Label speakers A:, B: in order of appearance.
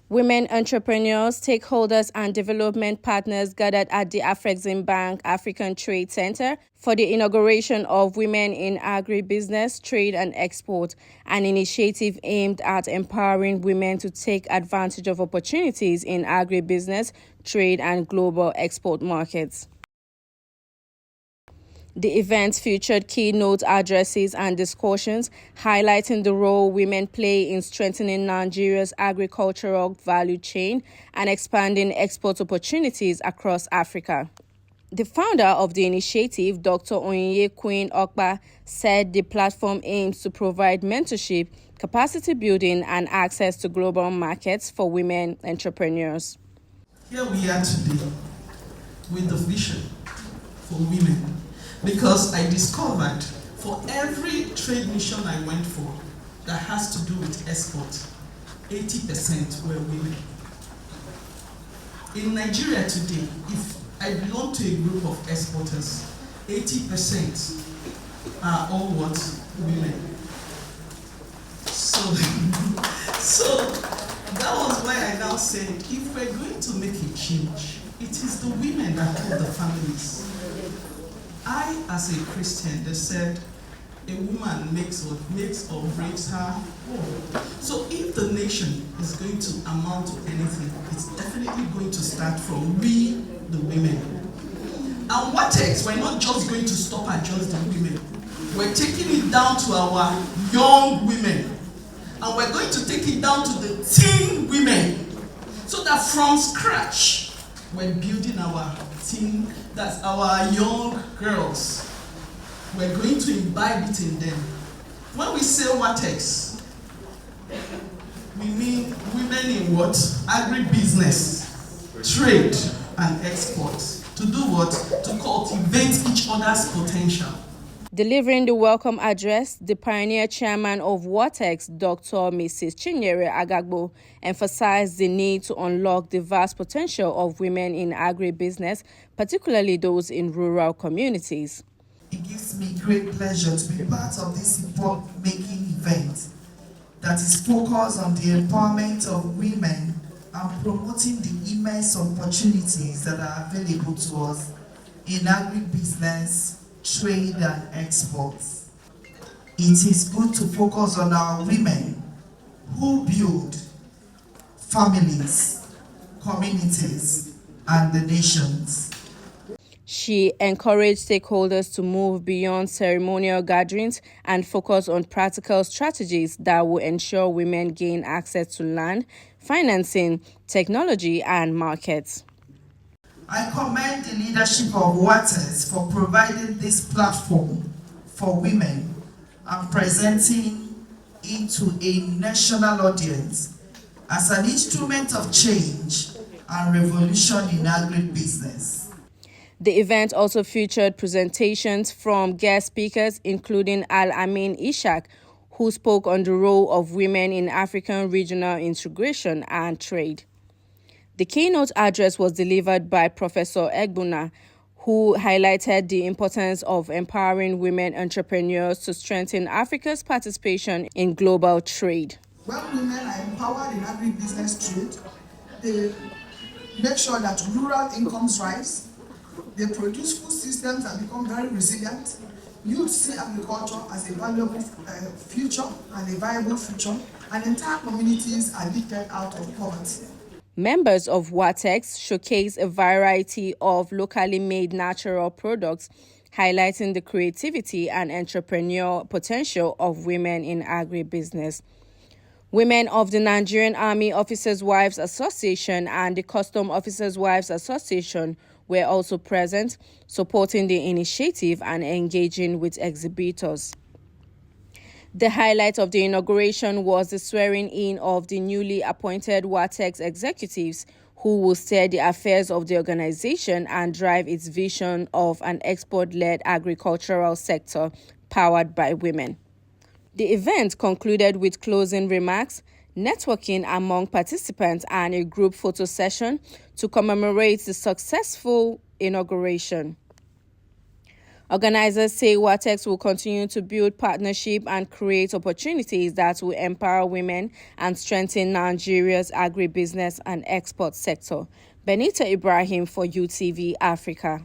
A: Women entrepreneurs, stakeholders, and development partners gathered at the Afreximbank African Trade Centre for the inauguration of Women in Agribusiness, Trade and Export, an initiative aimed at empowering women to take advantage of opportunities in agribusiness, trade, and global export markets. The event featured keynote addresses and discussions highlighting the role women play in strengthening Nigeria's agricultural value chain and expanding export opportunities across Africa. The founder of the initiative, Dr. Onyinye Queen Okpa, said the platform aims to provide mentorship, capacity building, and access to global markets for women entrepreneurs.
B: Here we are today with the vision for women. Because I discovered for every trade mission I went for that has to do with export, 80% were women. In Nigeria today, if I belong to a group of exporters, 80% are all what? Women. So that was why I now said, if we're going to make a change, it is the women that hold the families. I, as a Christian, they said a woman makes or breaks her home. So if the nation is going to amount to anything, it's definitely going to start from we, the women. And Watex, we're not just going to stop at just the women. We're taking it down to our young women. And we're going to take it down to the teen women. So that from scratch, we're building our teen, that's our young girls. We're going to imbibe it in them. When we say Watex, we mean women in what? Agribusiness, trade, and export. To do what? To cultivate each other's potential.
A: Delivering the welcome address, the pioneer chairman of Watex, Dr. Mrs. Chinyere Agagbo, emphasized the need to unlock the vast potential of women in agribusiness, particularly those in rural communities.
C: It gives me great pleasure to be part of this important-making event that is focused on the empowerment of women and promoting the immense opportunities that are available to us in agribusiness, trade and exports. It is good to focus on our women who build families, communities, and the nations.
A: She encouraged stakeholders to move beyond ceremonial gatherings and focus on practical strategies that will ensure women gain access to land, financing, technology, and markets.
C: I commend the leadership of Watex for providing this platform for women and presenting it to a national audience as an instrument of change and revolution in agribusiness.
A: The event also featured presentations from guest speakers, including Al-Amin Ishaq, who spoke on the role of women in African regional integration and trade. The keynote address was delivered by Professor Egbuna, who highlighted the importance of empowering women entrepreneurs to strengthen Africa's participation in global trade.
D: When women are empowered in agribusiness trade, they make sure that rural incomes rise, they produce food systems that become very resilient. Youth see agriculture as a valuable future and a viable future, and entire communities are lifted out of poverty.
A: Members of Watex showcase a variety of locally made natural products, highlighting the creativity and entrepreneurial potential of women in agribusiness. Women of the Nigerian Army Officers' Wives Association and the Custom Officers' Wives Association were also present, supporting the initiative and engaging with exhibitors. The highlight of the inauguration was the swearing-in of the newly appointed Watex executives, who will steer the affairs of the organization and drive its vision of an export-led agricultural sector powered by women. The event concluded with closing remarks, networking among participants, and a group photo session to commemorate the successful inauguration. Organizers say Watex will continue to build partnership and create opportunities that will empower women and strengthen Nigeria's agribusiness and export sector. Benita Ibrahim for UTV Africa.